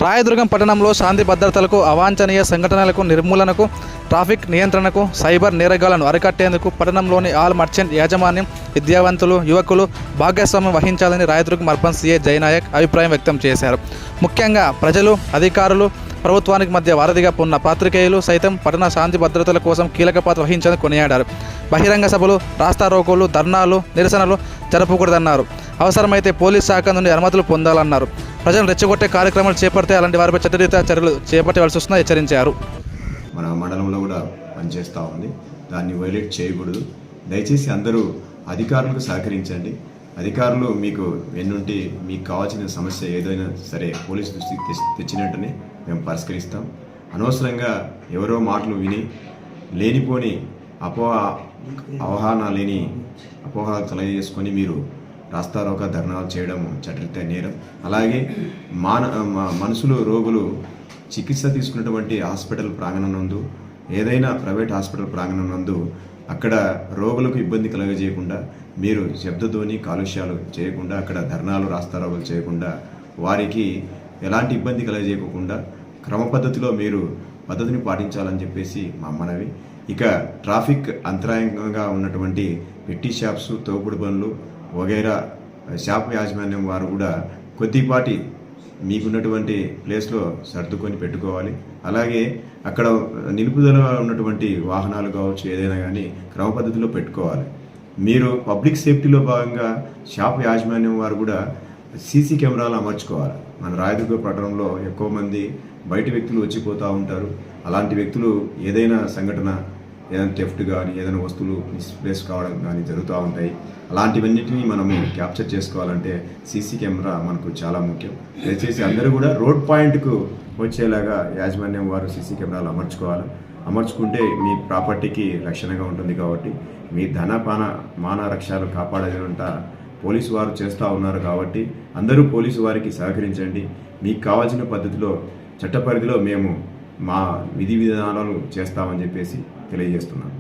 రాయదుర్గం పట్టణంలో శాంతి భద్రతలకు, అవాంఛనీయ సంఘటనలకు నిర్మూలనకు, ట్రాఫిక్ నియంత్రణకు, సైబర్ నేరగాలను అరికట్టేందుకు పట్టణంలోని ఆల్ మర్చెంట్ యాజమాన్యం, విద్యావంతులు, యువకులు భాగస్వామ్యం వహించాలని రాయదుర్గం అర్బన్ సీఐ జయనాయక్ అభిప్రాయం వ్యక్తం చేశారు. ముఖ్యంగా ప్రజలు, అధికారులు, ప్రభుత్వానికి మధ్య వారధిగా ఉన్న పాత్రికేయులు సైతం పట్టణ శాంతి భద్రతల కోసం కీలక పాత్ర వహించాలని కొనియాడారు. బహిరంగ సభలు, రాస్తారోకోలు, ధర్నాలు, నిరసనలు జరపకూడదన్నారు. అవసరమైతే పోలీస్ శాఖ నుండి అనుమతులు పొందాలన్నారు. ప్రజలను రెచ్చగొట్టే కార్యక్రమాలు చేపడితే అలాంటి వారిపై చట్టరీత్యా చర్యలు చేపట్టవలసి వస్తుందని హెచ్చరించారు. మన మండలంలో కూడా పనిచేస్తూ ఉంది, దాన్ని వైలేట్ చేయకూడదు. దయచేసి అందరూ అధికారులకు సహకరించండి. అధికారులు మీకు వెన్నుంటి మీకు కావాల్సిన సమస్య ఏదైనా సరే పోలీసు దృష్టికి తెచ్చినట్టునే మేము పరిష్కరిస్తాం. అనవసరంగా ఎవరో మాటలు విని లేనిపోని అవగాహన లేని అపోహలు కలగజేసుకొని మీరు రాస్తారోక ధర్నాలు చేయడం చట్టరీత్యా నేరం. అలాగే మనుషులు, రోగులు చికిత్స తీసుకున్నటువంటి హాస్పిటల్ ప్రాంగణం నందు, ఏదైనా ప్రైవేట్ హాస్పిటల్ ప్రాంగణం నందు అక్కడ రోగులకు ఇబ్బంది కలగజేయకుండా మీరు శబ్దధ్వని కాలుష్యాలు చేయకుండా, అక్కడ ధర్నాలు, రాస్తారోకలు చేయకుండా, వారికి ఎలాంటి ఇబ్బంది కలగజేయకుండా క్రమ పద్ధతిలో మీరు పద్ధతిని పాటించాలని చెప్పేసి మా మనవి. ఇక ట్రాఫిక్ అంతరాయంగా ఉన్నటువంటి పెట్టి షాప్స్, తోపుడు బండ్లు వగైరా షాప్ యాజమాన్యం వారు కూడా కొద్దిపాటి మీకున్నటువంటి ప్లేస్లో సర్దుకొని పెట్టుకోవాలి. అలాగే అక్కడ నిలుపుదల ఉన్నటువంటి వాహనాలు కావచ్చు, ఏదైనా కానీ క్రమ పద్ధతిలో పెట్టుకోవాలి. మీరు పబ్లిక్ సేఫ్టీలో భాగంగా షాప్ యాజమాన్యం వారు కూడా సీసీ కెమెరాలు అమర్చుకోవాలి. మన రాయదుర్గ పట్టణంలో ఎక్కువ మంది బయట వ్యక్తులు వచ్చిపోతూ ఉంటారు. అలాంటి వ్యక్తులు ఏదైనా సంఘటన, ఏదైనా థెఫ్ట్ కానీ, ఏదైనా వస్తువులు మిస్ప్లేస్ కావడం కానీ జరుగుతూ ఉంటాయి. అలాంటివన్నిటిని మనము క్యాప్చర్ చేసుకోవాలంటే సీసీ కెమెరా మనకు చాలా ముఖ్యం. దయచేసి అందరూ కూడా రోడ్ పాయింట్కు వచ్చేలాగా యాజమాన్యం వారు సీసీ కెమెరాలు అమర్చుకోవాలి. అమర్చుకుంటే మీ ప్రాపర్టీకి రక్షణగా ఉంటుంది. కాబట్టి మీ మాన రక్షణలు కాపాడేదంతా పోలీసు వారు చేస్తూ ఉన్నారు. కాబట్టి అందరూ పోలీసు వారికి సహకరించండి. మీకు కావాల్సిన పద్ధతిలో చట్ట పరిధిలో మేము మా విధి విధానాలు చేస్తామని చెప్పేసి తెలియజేస్తున్నాను.